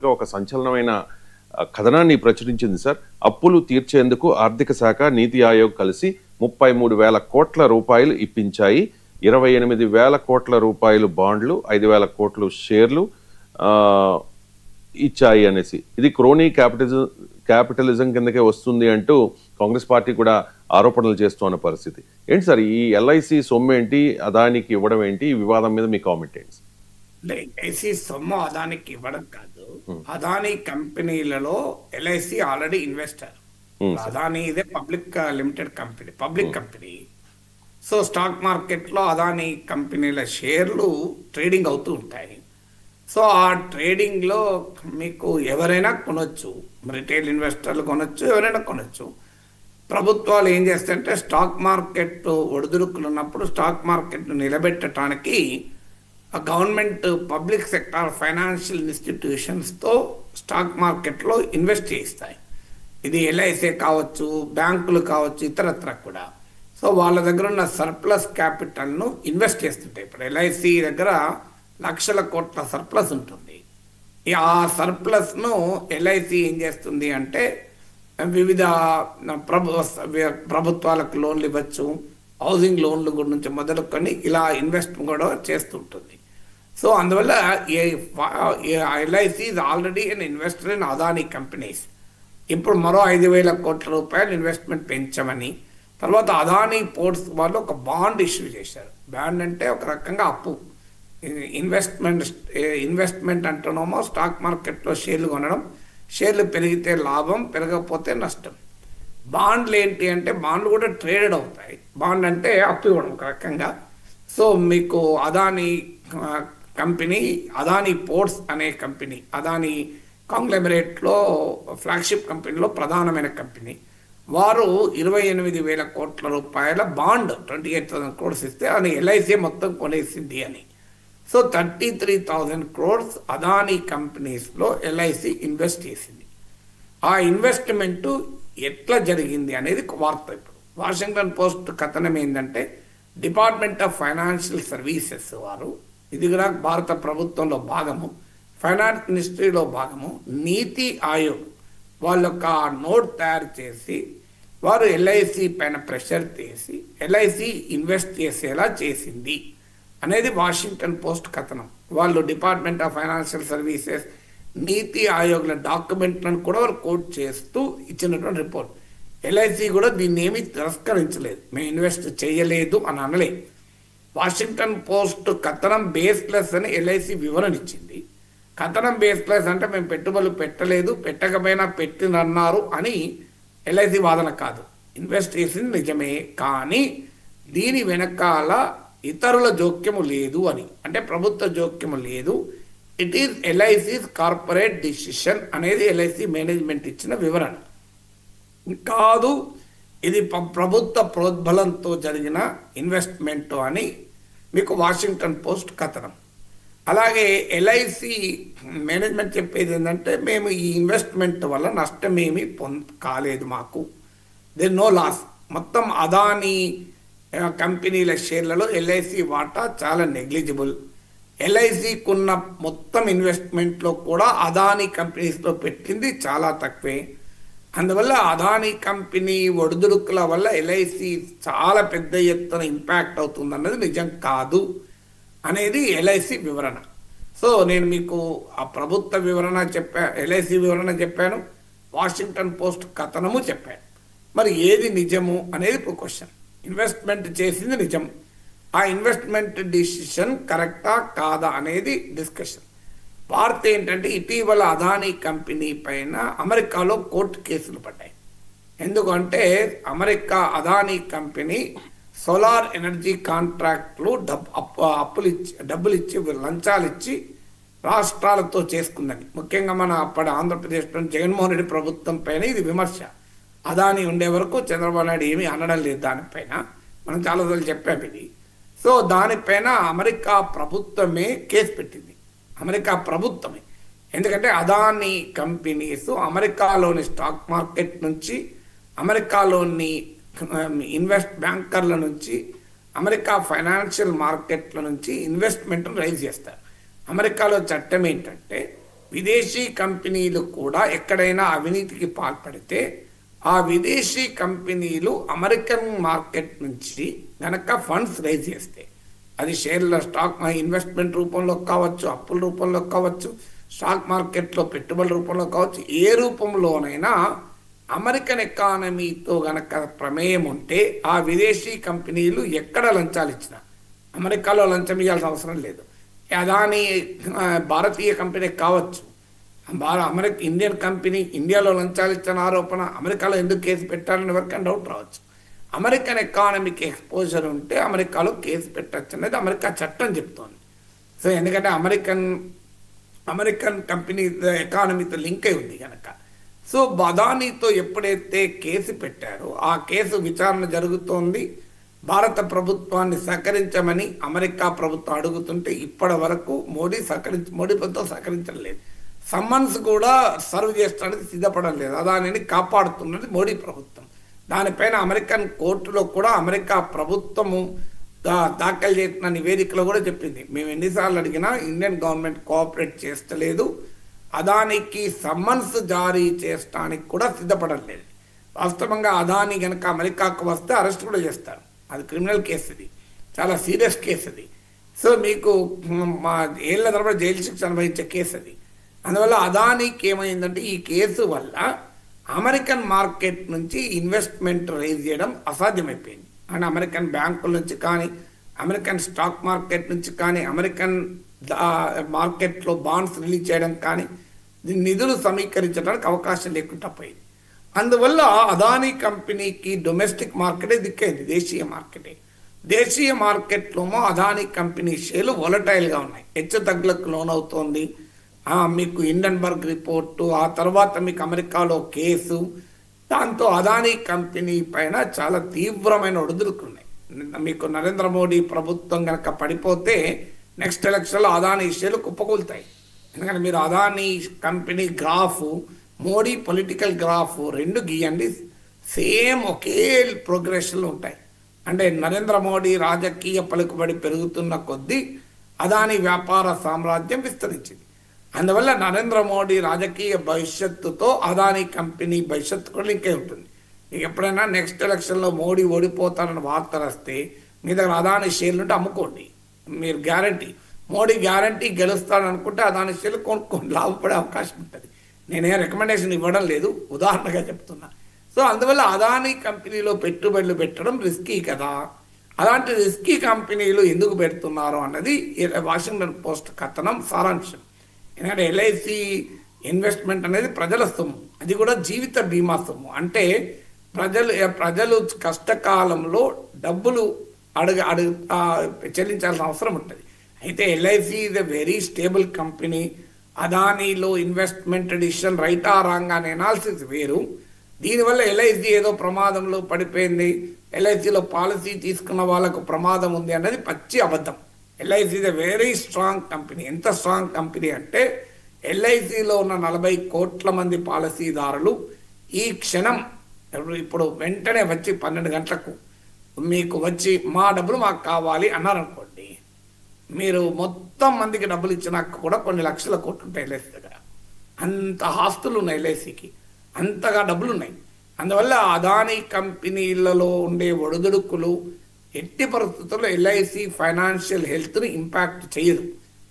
ఒక సంచలనమైన కథనాన్ని ప్రచురించింది సార్. అప్పులు తీర్చేందుకు ఆర్థిక శాఖ, నీతి ఆయోగ్ కలిసి 33,000 కోట్ల రూపాయలు ఇప్పించాయి. 28,000 కోట్ల రూపాయలు బాండ్లు, 5,000 కోట్లు షేర్లు ఇచ్చాయి అనేసి. ఇది క్రోనీ క్యాపిటలిజం కిందకే వస్తుంది అంటూ కాంగ్రెస్ పార్టీ కూడా ఆరోపణలు చేస్తున్న పరిస్థితి. ఏంటి సార్ ఈ ఎల్ఐసి సొమ్ము ఏంటి, అదానికి ఇవ్వడం ఏంటి? ఈ వివాదం మీద మీ కామెంట్ ఏంటి? ఎల్ఐసి సొమ్ము అదానికి ఇవ్వడం కాదు. అదానీ కంపెనీలలో ఎల్ఐసి ఆల్రెడీ ఇన్వెస్టర్. అదానీ ఇదే public limited company, public company. So stock market లో అదానీ కంపెనీల షేర్లు ట్రేడింగ్ అవుతూ ఉంటాయి. సో ఆ ట్రేడింగ్ లో మీకు ఎవరైనా కొనొచ్చు, రిటైల్ ఇన్వెస్టర్లు కొనొచ్చు, ఎవరైనా కొనొచ్చు. ప్రభుత్వాలు ఏం చేస్తాయంటే స్టాక్ మార్కెట్ ఒడిదుడుకులు ఉన్నప్పుడు స్టాక్ మార్కెట్ నిలబెట్టడానికి గవర్నమెంట్ పబ్లిక్ సెక్టార్ ఫైనాన్షియల్ ఇన్స్టిట్యూషన్స్తో స్టాక్ మార్కెట్లో ఇన్వెస్ట్ చేయిస్తాయి. ఇది ఎల్ఐసి కావచ్చు, బ్యాంకులు కావచ్చు, ఇతరత్ర కూడా. సో వాళ్ళ దగ్గర ఉన్న సర్ప్లస్ క్యాపిటల్ను ఇన్వెస్ట్ చేస్తుంటాయి. ఇప్పుడు ఎల్ఐసి దగ్గర లక్షల కోట్ల సర్ప్లస్ ఉంటుంది. ఆ సర్ప్లస్ను ఎల్ఐసి ఏం చేస్తుంది అంటే వివిధ ప్రభుత్వాలకు లోన్లు ఇవ్వచ్చు, హౌసింగ్ లోన్లు గురించి మొదలుకొని ఇలా ఇన్వెస్ట్ కూడా చేస్తుంటుంది. సో అందువల్ల LIC is already an investor in Adani companies. ఇప్పుడు మరో 5,000 కోట్ల రూపాయలు ఇన్వెస్ట్మెంట్ పెంచమని, తర్వాత అదానీ పోర్ట్స్ వాళ్ళు ఒక బాండ్ ఇష్యూ చేశారు. బాండ్ అంటే ఒక రకంగా అప్పు. ఇన్వెస్ట్మెంట్ అంటున్నామో స్టాక్ మార్కెట్లో షేర్లు కొనడం, షేర్లు పెరిగితే లాభం, పెరగకపోతే నష్టం. బాండ్లు ఏంటి అంటే బాండ్లు కూడా ట్రేడెడ్ అవుతాయి. బాండ్ అంటే అప్పు ఇవ్వడం ఒక రకంగా. సో మీకు అదానీ కంపెనీ, అదానీ పోర్ట్స్ అనే కంపెనీ, అదానీ కాంగ్లెమరేట్లో ఫ్లాగ్షిప్ కంపెనీలో ప్రధానమైన కంపెనీ, వారు 28,000 కోట్ల రూపాయల బాండ్ 28,000 crores ఇస్తే అని ఎల్ఐసి మొత్తం కొనేసింది అని. సో 33,000 crores అదానీ కంపెనీస్లో ఎల్ఐసి ఇన్వెస్ట్ చేసింది. ఆ ఇన్వెస్ట్మెంటు ఎట్లా జరిగింది అనేది వార్త. ఇప్పుడు వాషింగ్టన్ పోస్ట్ కథనం ఏంటంటే డిపార్ట్మెంట్ ఆఫ్ ఫైనాన్షియల్ సర్వీసెస్ వారు, ఇది కూడా భారత ప్రభుత్వంలో భాగము, ఫైనాన్స్ మినిస్ట్రీలో భాగము, నీతి ఆయోగ్ వాళ్ళొక నోట్ తయారు చేసి వారు ఎల్ఐసి పైన ప్రెషర్ చేసి ఎల్ఐసి ఇన్వెస్ట్ చేసేలా చేసింది అనేది వాషింగ్టన్ పోస్ట్ కథనం. వాళ్ళు డిపార్ట్మెంట్ ఆఫ్ ఫైనాన్షియల్ సర్వీసెస్, నీతి ఆయోగ్ల డాక్యుమెంట్లను కూడా వారు కోట్ చేస్తూ ఇచ్చినటువంటి రిపోర్ట్. ఎల్ఐసి కూడా దీన్ని ఏమీ తిరస్కరించలేదు, మేము ఇన్వెస్ట్ చేయలేదు అని అనలేదు. వాషింగ్టన్ పోస్ట్ కథనం బేస్లెస్ అని ఎల్ఐసి వివరణ ఇచ్చింది. కథనం బేస్లెస్ అంటే మేము పెట్టుబడులు పెట్టలేదు, పెట్టకపోయినా పెట్టినన్నారు అని ఎల్ఐసి వాదన కాదు. ఇన్వెస్ట్ చేసింది నిజమే, కానీ దీని వెనకాల ఇతరుల జోక్యము లేదు అని, అంటే ప్రభుత్వ జోక్యము లేదు. It is LICs corporate decision అనేది ఎల్ఐసి మేనేజ్మెంట్ ఇచ్చిన వివరణ కాదు. ఇది ప్రభుత్వ ప్రోద్బలంతో జరిగిన ఇన్వెస్ట్మెంట్ అని మీకు వాషింగ్టన్ పోస్ట్ కథనం. అలాగే ఎల్ఐసి మేనేజ్మెంట్ చెప్పేది ఏంటంటే మేము ఈ ఇన్వెస్ట్మెంట్ వల్ల నష్టమేమీ కాలేదు, మాకు దే నో లాస్. మొత్తం అదానీ కంపెనీల షేర్లలో ఎల్ఐసి వాటా చాలా నెగ్లిజిబుల్. ఎల్ఐసికున్న మొత్తం ఇన్వెస్ట్మెంట్లో కూడా అదానీ కంపెనీస్లో పెట్టింది చాలా తక్కువే. అందువల్ల అదానీ కంపెనీ ఒడిదుడుకుల వల్ల ఎల్ఐసి చాలా పెద్ద ఎత్తున ఇంపాక్ట్ అవుతుంది అన్నది నిజం కాదు అనేది ఎల్ఐసి వివరణ. సో నేను మీకు ఆ ప్రభుత్వ వివరణ ఎల్ఐసి వివరణ చెప్పాను, వాషింగ్టన్ పోస్ట్ కథనము చెప్పాను. మరి ఏది నిజము అనేది ఇప్పుడు క్వశ్చన్. ఇన్వెస్ట్మెంట్ చేసింది నిజం, ఆ ఇన్వెస్ట్మెంట్ డిసిషన్ కరెక్టా కాదా అనేది డిస్కషన్. వార్త ఏంటంటే ఇటీవల అదానీ కంపెనీ పైన అమెరికాలో కోర్టు కేసులు పడ్డాయి. ఎందుకంటే America Adani company solar energy కాంట్రాక్ట్లు డబ్బులు ఇచ్చి లంచాలు ఇచ్చి రాష్ట్రాలతో చేసుకుందని. ముఖ్యంగా మన అప్పటి ఆంధ్రప్రదేశ్లో జగన్మోహన్ రెడ్డి ప్రభుత్వం పైన ఇది విమర్శ. అదానీ ఉండే వరకు చంద్రబాబు నాయుడు ఏమీ అనడం లేదు దానిపైన, మనం చాలాసార్లు చెప్పాము ఇది. సో దానిపైన అమెరికా ప్రభుత్వమే కేసు పెట్టింది, అమెరికా ప్రభుత్వమే. ఎందుకంటే అదానీ కంపెనీస్ అమెరికాలోని స్టాక్ మార్కెట్ నుంచి, అమెరికాలోని బ్యాంకర్ల నుంచి, అమెరికా ఫైనాన్షియల్ మార్కెట్ల నుంచి ఇన్వెస్ట్మెంట్ను రైజ్ చేస్తారు. అమెరికాలో చట్టం ఏంటంటే విదేశీ కంపెనీలు కూడా ఎక్కడైనా అవినీతికి పాల్పడితే ఆ విదేశీ కంపెనీలు అమెరికన్ మార్కెట్ నుంచి గనక ఫండ్స్ రైజ్ చేస్తే, అది షేర్ల స్టాక్ ఇన్వెస్ట్మెంట్ రూపంలో కావచ్చు, అప్పుల రూపంలో కావచ్చు, స్టాక్ మార్కెట్లో పెట్టుబడుల రూపంలో కావచ్చు, ఏ రూపంలోనైనా అమెరికన్ ఎకానమీతో గనక ప్రమేయం ఉంటే ఆ విదేశీ కంపెనీలు ఎక్కడ లంచాలు ఇచ్చినా, అమెరికాలో లంచం ఇవ్వాల్సిన అవసరం లేదు. అదాని భారతీయ కంపెనీ కావచ్చు, ఇండియన్ కంపెనీ ఇండియాలో లంచాలు ఇచ్చిన ఆరోపణ అమెరికాలో ఎందుకు కేసు పెట్టాలని ఎవరికైనా డౌట్ రావచ్చు. అమెరికన్ ఎకానమీకి ఎక్స్పోజర్ ఉంటే అమెరికాలో కేసు పెట్టచ్చు అనేది అమెరికా చట్టం చెప్తోంది. సో ఎందుకంటే అమెరికన్ కంపెనీ ఎకానమీతో లింక్ అయి ఉంది కనుక. సో అదానీతో ఎప్పుడైతే కేసు పెట్టారో ఆ కేసు విచారణ జరుగుతోంది. భారత ప్రభుత్వాన్ని సహకరించమని అమెరికా ప్రభుత్వం అడుగుతుంటే ఇప్పటి వరకు మోడీ ప్రభుత్వం సహకరించడం లేదు. సమ్మన్స్ కూడా సర్వ్ చేస్తానికి సిద్ధపడడం లేదు. అదానిని కాపాడుతున్నది మోడీ ప్రభుత్వం. దానిపైన అమెరికన్ కోర్టులో కూడా అమెరికా ప్రభుత్వము దాఖలు చేసిన నివేదికలో కూడా చెప్పింది, మేము ఎన్నిసార్లు అడిగినా ఇండియన్ గవర్నమెంట్ కోఆపరేట్ చేస్తలేదు, అదానికి సమ్మన్స్ జారీ చేయడానికి కూడా సిద్ధపడలేదు. వాస్తవంగా అదాని కనుక అమెరికాకు వస్తే అరెస్ట్ కూడా చేస్తారు. అది క్రిమినల్ కేసు, ఇది చాలా సీరియస్ కేసు అది. సో మీకు ఏళ్ళ తరబడి జైలు శిక్ష అనుభవించే కేసు అది. అందువల్ల అదానికి ఏమైందంటే ఈ కేసు వల్ల అమెరికన్ మార్కెట్ నుంచి ఇన్వెస్ట్మెంట్ రైజ్ చేయడం అసాధ్యమైపోయింది. అండ్ అమెరికన్ బ్యాంకుల నుంచి కానీ, అమెరికన్ స్టాక్ మార్కెట్ నుంచి కానీ, అమెరికన్ మార్కెట్లో బాండ్స్ రిలీజ్ చేయడం కానీ, నిధులు సమీకరించడానికి అవకాశం లేకుండా పోయింది. అందువల్ల అదానీ కంపెనీకి డొమెస్టిక్ మార్కెటే దిక్కైంది, దేశీయ మార్కెటే. దేశీయ మార్కెట్లోమో అదానీ కంపెనీ షేర్లు వొలటైల్గా ఉన్నాయి, హెచ్చు తగ్గులకు లోనవుతోంది. మీకు హిండెన్బర్గ్ రిపోర్టు, ఆ తర్వాత మీకు అమెరికాలో కేసు, దాంతో అదానీ కంపెనీ పైన చాలా తీవ్రమైన ఒడిదుడుకున్నాయి. మీకు నరేంద్ర మోడీ ప్రభుత్వం కనుక పడిపోతే నెక్స్ట్ ఎలక్షన్లో అదానీ షేర్లు కుప్పకూలుతాయి. ఎందుకంటే మీరు Adani company graph, Modi political graph రెండు గీయండి, సేమ్ ఒకే ప్రోగ్రెషన్లు ఉంటాయి. అంటే నరేంద్ర మోడీ రాజకీయ పలుకుబడి పెరుగుతున్న కొద్దీ అదానీ వ్యాపార సామ్రాజ్యం విస్తరించింది. అందువల్ల నరేంద్ర మోడీ రాజకీయ భవిష్యత్తుతో అదానీ కంపెనీ భవిష్యత్తు కూడా లింక్ అయి ఉంటుంది. మీకు ఎప్పుడైనా నెక్స్ట్ ఎలక్షన్లో మోడీ ఓడిపోతారని వార్తలు వస్తే మీ దగ్గర అదానీ షేర్లు ఉంటే అమ్ముకోండి, మీరు గ్యారంటీ. మోడీ గ్యారంటీ గెలుస్తాడనుకుంటే అదానీ షేర్లు కొనుక్కోండి, లాభపడే అవకాశం ఉంటుంది. నేనే రికమెండేషన్ ఇవ్వడం లేదు, ఉదాహరణగా చెప్తున్నా. సో అందువల్ల అదానీ కంపెనీలో పెట్టుబడులు పెట్టడం రిస్కీ కదా. అలాంటి రిస్కీ కంపెనీలు ఎందుకు పెడుతున్నారు అన్నది వాషింగ్టన్ పోస్ట్ కథనం సారాంశం. ఎందుకంటే ఎల్ఐసి ఇన్వెస్ట్మెంట్ అనేది ప్రజల సొమ్ము, అది కూడా జీవిత బీమా సొమ్ము. అంటే ప్రజలు కష్టకాలంలో డబ్బులు చెల్లించాల్సిన అవసరం ఉంటుంది. అయితే LIC is a very stable company. అదానీలో ఇన్వెస్ట్మెంట్ డిసిషన్ రైటా రాంగ్ అనే ఎనాలిసిస్ వేరు. దీనివల్ల ఎల్ఐసి ఏదో ప్రమాదంలో పడిపోయింది, ఎల్ఐసిలో పాలసీ తీసుకున్న వాళ్ళకు ప్రమాదం ఉంది అన్నది పచ్చి అబద్ధం. LIC is a very strong company. ఎంత స్ట్రాంగ్ కంపెనీ అంటే ఎల్ఐసిలో ఉన్న 40 కోట్ల మంది పాలసీదారులు ఈ క్షణం ఇప్పుడు వెంటనే వచ్చి 12 గంటలకు మీకు వచ్చి మా డబ్బులు మాకు కావాలి అన్నారనుకోండి, మీరు మొత్తం మందికి డబ్బులు ఇచ్చినాక కూడా కొన్ని లక్షల కోట్లు ఉంటాయి ఎల్ఐసి దగ్గర. అంత ఆస్తులు ఉన్నాయి ఎల్ఐసికి, అంతగా డబ్బులు ఉన్నాయి. అందువల్ల అదానీ కంపెనీలలో ఉండే ఒడిదుడుకులు ఎట్టి పరిస్థితుల్లో ఎల్ఐసి ఫైనాన్షియల్ హెల్త్ని ఇంపాక్ట్ చేయదు.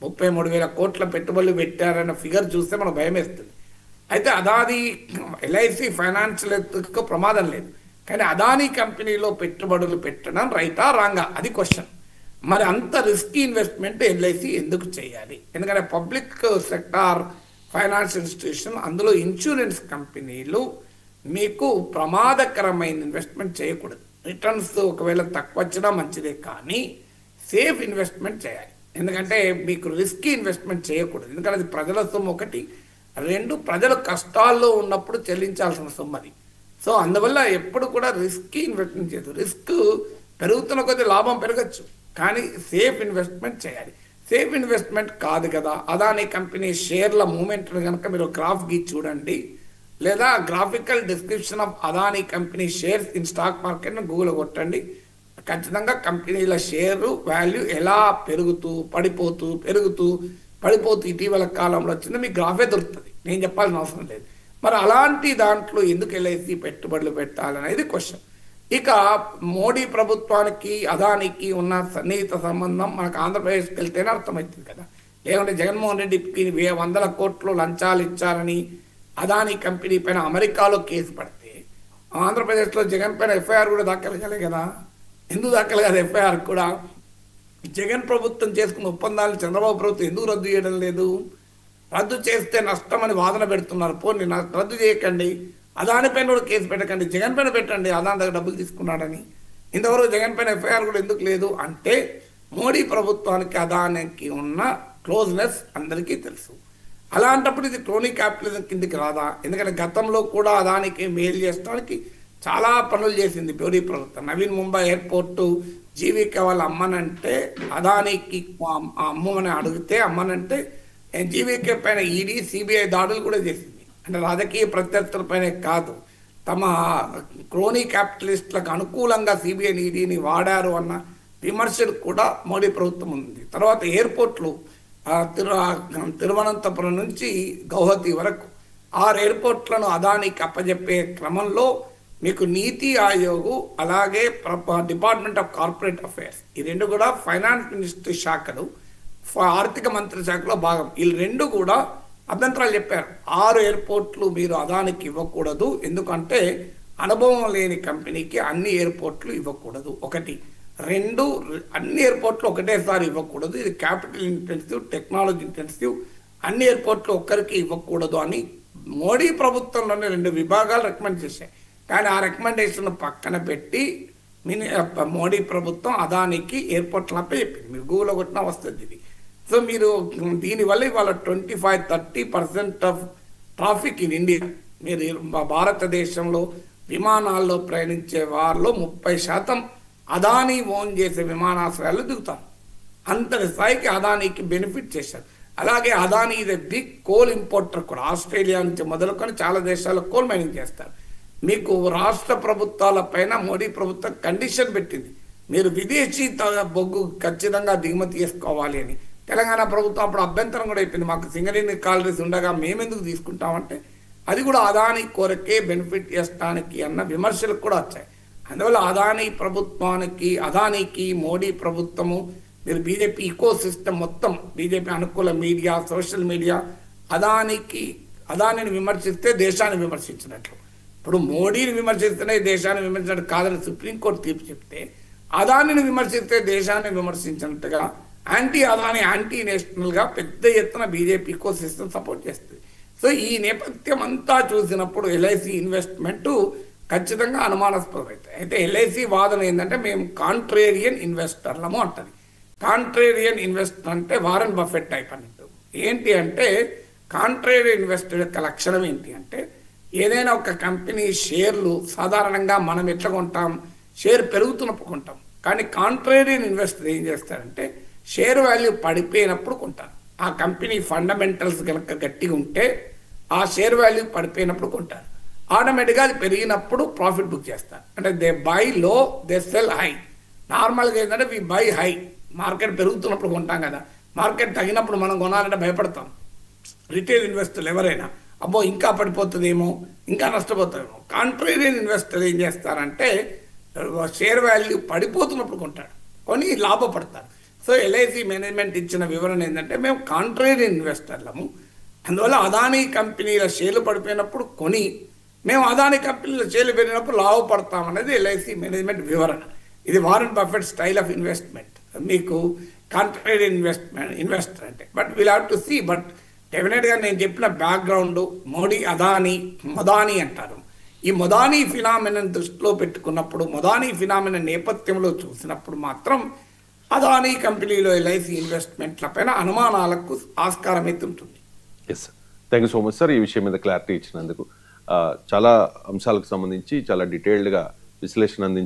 33,000 కోట్ల పెట్టుబడులు పెట్టారన్న ఫిగర్ చూస్తే మనకు భయం వేస్తుంది. అయితే అదానీ ఎల్ఐసి ఫైనాన్షియల్ హెల్త్కు ప్రమాదం లేదు, కానీ అదానీ కంపెనీలో పెట్టుబడులు పెట్టడం రైటా రాంగా అది క్వశ్చన్. మరి అంత రిస్కీ ఇన్వెస్ట్మెంట్ ఎల్ఐసి ఎందుకు చేయాలి? ఎందుకంటే పబ్లిక్ సెక్టార్ ఫైనాన్షియల్ ఇన్స్టిట్యూషన్, అందులో ఇన్సూరెన్స్ కంపెనీలు మీకు ప్రమాదకరమైన ఇన్వెస్ట్మెంట్ చేయకూడదు. రిటర్న్స్ ఒకవేళ తక్కువ వచ్చినా మంచిదే, కానీ సేఫ్ ఇన్వెస్ట్మెంట్ చేయాలి. ఎందుకంటే మీకు రిస్కీ ఇన్వెస్ట్మెంట్ చేయకూడదు, ఎందుకంటే అది ప్రజల సొమ్ము ఒకటి, 2 ప్రజలు కష్టాల్లో ఉన్నప్పుడు చెల్లించాల్సిన సొమ్ము అది. సో అందువల్ల ఎప్పుడు కూడా రిస్కీ ఇన్వెస్ట్మెంట్ చేయదు. రిస్క్ పెరుగుతున్న కొద్ది లాభం పెరగచ్చు, కానీ సేఫ్ ఇన్వెస్ట్మెంట్ చేయాలి. సేఫ్ ఇన్వెస్ట్మెంట్ కాదు కదా అదానీ కంపెనీ షేర్ల మూమెంట్ కనుక మీరు గ్రాఫ్ గీసి చూడండి, లేదా graphical description of Adani company shares in stock మార్కెట్ను గూగుల్ కొట్టండి. ఖచ్చితంగా కంపెనీల షేరు వాల్యూ ఎలా పెరుగుతూ పడిపోతూ ఇటీవల కాలంలో వచ్చింది, మీకు గ్రాఫే దొరుకుతుంది, నేను చెప్పాల్సిన అవసరం లేదు. మరి అలాంటి దాంట్లో ఎందుకు ఎల్ఐసి పెట్టుబడులు పెట్టాలనేది క్వశ్చన్. ఇక మోడీ ప్రభుత్వానికి అదానికి ఉన్న సన్నిహిత సంబంధం మనకు ఆంధ్రప్రదేశ్కి వెళ్తేనే అర్థమవుతుంది కదా. లేకుంటే జగన్మోహన్ రెడ్డికి 100 కోట్లు లంచాలు ఇచ్చారని అదానీ కంపెనీ పైన అమెరికాలో కేసు పడితే ఆంధ్రప్రదేశ్లో జగన్ పైన ఎఫ్ఐఆర్ కూడా దాఖలు కాలే కదా. ఎందుకు దాఖలు కాదు ఎఫ్ఐఆర్ కూడా? జగన్ ప్రభుత్వం చేసుకున్న ఒప్పందాలు చంద్రబాబు ప్రభుత్వం ఎందుకు రద్దు చేయడం లేదు? రద్దు చేస్తే నష్టం అని వాదన పెడుతున్నారు. పోనీ రద్దు చేయకండి, అదాని పైన కూడా కేసు పెట్టకండి, జగన్ పైన పెట్టండి, అదాని దగ్గర డబ్బులు తీసుకున్నాడని. ఇంతవరకు జగన్ పైన ఎఫ్ఐఆర్ కూడా ఎందుకు లేదు అంటే మోడీ ప్రభుత్వానికి అదానికి ఉన్న క్లోజ్నెస్ అందరికీ తెలుసు. అలాంటప్పుడు ఇది క్రోనీ క్యాపిటలిజం కిందికి రాదా? ఎందుకంటే గతంలో కూడా అదానికి మేలు చేసడానికి చాలా పనులు చేసింది మోడీ ప్రభుత్వం. నవీన్ ముంబై ఎయిర్పోర్టు జీవిక వాళ్ళు అమ్మనంటే అదానికి అమ్మమని అడిగితే అమ్మనంటే జీవిక పైన ఈడీ సిబిఐ దాడులు కూడా చేసింది. అంటే రాజకీయ ప్రత్యర్థులపైనే కాదు, తమ క్రోనీ క్యాపిటలిస్టులకు అనుకూలంగా సిబిఐని ఈడీని వాడారు అన్న విమర్శలు కూడా మోడీ ప్రభుత్వం ఉంది. తర్వాత ఎయిర్పోర్ట్లు తిరువనంతపురం నుంచి గౌహతి వరకు 6 ఎయిర్పోర్ట్లను అదానికి అప్పజెప్పే క్రమంలో మీకు నీతి ఆయోగ్ అలాగే డిపార్ట్మెంట్ ఆఫ్ కార్పొరేట్ అఫైర్స్ ఈ రెండు కూడా ఫైనాన్స్ మినిస్ట్రీ శాఖలు, ఆర్థిక మంత్రి శాఖలో భాగం, ఈ రెండు కూడా అభ్యంతరాలు చెప్పారు. 6 ఎయిర్పోర్ట్లు మీరు అదానికి ఇవ్వకూడదు, ఎందుకంటే అనుభవం లేని కంపెనీకి అన్ని ఎయిర్పోర్ట్లు ఇవ్వకూడదు. 1, 2 అన్ని ఎయిర్పోర్ట్లు ఒకటేసారి ఇవ్వకూడదు, ఇది క్యాపిటల్ ఇంటెన్సివ్, టెక్నాలజీ ఇంటెన్సివ్, అన్ని ఎయిర్పోర్ట్లు ఒక్కరికి ఇవ్వకూడదు అని మోడీ ప్రభుత్వంలోనే 2 విభాగాలు రికమెండ్ చేశాయి. కానీ ఆ రికమెండేషన్ పక్కన పెట్టి మోడీ ప్రభుత్వం అదానికి ఎయిర్పోర్ట్లపై చెప్పింది. మీరు గూగుల్లో కొట్టినా వస్తుంది ఇది. సో మీరు దీనివల్ల ఇవాళ 25-30% ఆఫ్ ట్రాఫిక్ ఇన్ ఇండియా, మీరు భారతదేశంలో విమానాల్లో ప్రయాణించే వారిలో 30% అదానీ ఓన్ చేసే విమానాశ్రయాలు దిగుతారు. అంతటి స్థాయికి అదానీకి బెనిఫిట్ చేశారు. అలాగే అదానీ ఇది బిగ్ కోల్ ఇంపోర్టర్ కూడా, ఆస్ట్రేలియా నుంచి మొదలుకొని చాలా దేశాల్లో కోల్ మైనింగ్ చేస్తారు. మీకు రాష్ట్ర ప్రభుత్వాల పైన మోడీ ప్రభుత్వం కండిషన్ పెట్టింది, మీరు విదేశీ బొగ్గు ఖచ్చితంగా దిగుమతి చేసుకోవాలి అని. తెలంగాణ ప్రభుత్వం అప్పుడు అభ్యంతరం కూడా అయిపోయింది, మాకు సింగరేణి కాలరీస్ ఉండగా మేమెందుకు తీసుకుంటామంటే అది కూడా అదానీ కొరకే బెనిఫిట్ చేస్తానికి అన్న విమర్శలు కూడా వచ్చాయి. అందువల్ల అదానీ ప్రభుత్వానికి అదానీకి మోడీ ప్రభుత్వము, మీరు బీజేపీ ఈకో సిస్టమ్ మొత్తం, బీజేపీ అనుకూల మీడియా, సోషల్ మీడియా అదానిని విమర్శిస్తే దేశాన్ని విమర్శించినట్లు. ఇప్పుడు మోడీని విమర్శిస్తేనే దేశాన్ని విమర్శించినట్టు కాదని సుప్రీంకోర్టు తీర్పు చెప్తే, అదానిని విమర్శిస్తే దేశాన్ని విమర్శించినట్టుగా యాంటీ అదాని, యాంటీ నేషనల్గా పెద్ద ఎత్తున బీజేపీ ఈకో సిస్టమ్ సపోర్ట్ చేస్తుంది. సో ఈ నేపథ్యం అంతా చూసినప్పుడు ఎల్ఐసి ఇన్వెస్ట్మెంట్ ఖచ్చితంగా అనుమానాస్పదం అవుతాయి. అయితే ఎల్ఐసి వాదన ఏంటంటే మేము కాంట్రేరియన్ ఇన్వెస్టర్లము అంటది. కాంట్రేరియన్ ఇన్వెస్టర్ అంటే వారెన్ బఫెట్ టైప్ అన్నట్టు. ఏంటి అంటే కాంట్రేరియన్ ఇన్వెస్టర్ యొక్క లక్షణం ఏంటి అంటే, ఏదైనా ఒక కంపెనీ షేర్లు సాధారణంగా మనం ఎట్లా కొంటాం, షేర్ పెరుగుతున్నప్పుడు కొంటాం. కానీ కాంట్రేరియన్ ఇన్వెస్టర్ ఏం చేస్తారంటే షేర్ వాల్యూ పడిపోయినప్పుడు కొంటారు. ఆ కంపెనీ ఫండమెంటల్స్ కనుక గట్టిగా ఉంటే ఆ షేర్ వాల్యూ పడిపోయినప్పుడు కొంటారు. ఆటోమేటిక్గా అది పెరిగినప్పుడు ప్రాఫిట్ బుక్ చేస్తారు. అంటే దే బై లో, దే సెల్ హై. నార్మల్గా ఏంటంటే వి బై హై, మార్కెట్ పెరుగుతున్నప్పుడు కొంటాం కదా, మార్కెట్ తగినప్పుడు మనం కొనాలంటే భయపడతాం. రిటైల్ ఇన్వెస్టర్లు ఎవరైనా అబ్బో ఇంకా పడిపోతుందేమో, ఇంకా నష్టపోతుందేమో. కాంట్రేరియన్ ఇన్వెస్టర్ ఏం చేస్తారంటే షేర్ వాల్యూ పడిపోతున్నప్పుడు కొంటాడు, కొని లాభపడతారు. సో ఎల్ఐసి మేనేజ్మెంట్ ఇచ్చిన వివరణ ఏంటంటే మేము కాంట్రేరియన్ ఇన్వెస్టర్లము, అందువల్ల అదానీ కంపెనీల షేర్లు పడిపోయినప్పుడు కొని మేము అదానీ కంపెనీల షేర్లు పెరిగినప్పుడు లాభపడతామనేది ఎల్ఐసి మేనేజ్మెంట్ వివరణ. ఇది Warren Buffett style of investment, మీకు కాంట్రేరియన్ ఇన్వెస్టర్ అంటే. But will have to see. But డెఫినెట్గా నేను చెప్పిన బ్యాక్గ్రౌండ్ మోడీ మొదానీ అంటారు. ఈ మొదానీ ఫినామినన్ దృష్టిలో పెట్టుకున్నప్పుడు, మొదానీ ఫినామినన్ నేపథ్యంలో చూసినప్పుడు మాత్రం అదానీ కంపెనీలో ఎల్ఐసి ఇన్వెస్ట్మెంట్ల పైన అనుమానాలకు ఆస్కారం అయితే ఉంటుంది. Yes sir, thank you so much sir, ఈ విషయం మీద క్లారిటీ ఇచ్చినందుకు. చాలా అంశాలకు సంబంధించి చాలా డీటెయిల్డ్గా విశ్లేషణ అందించారు.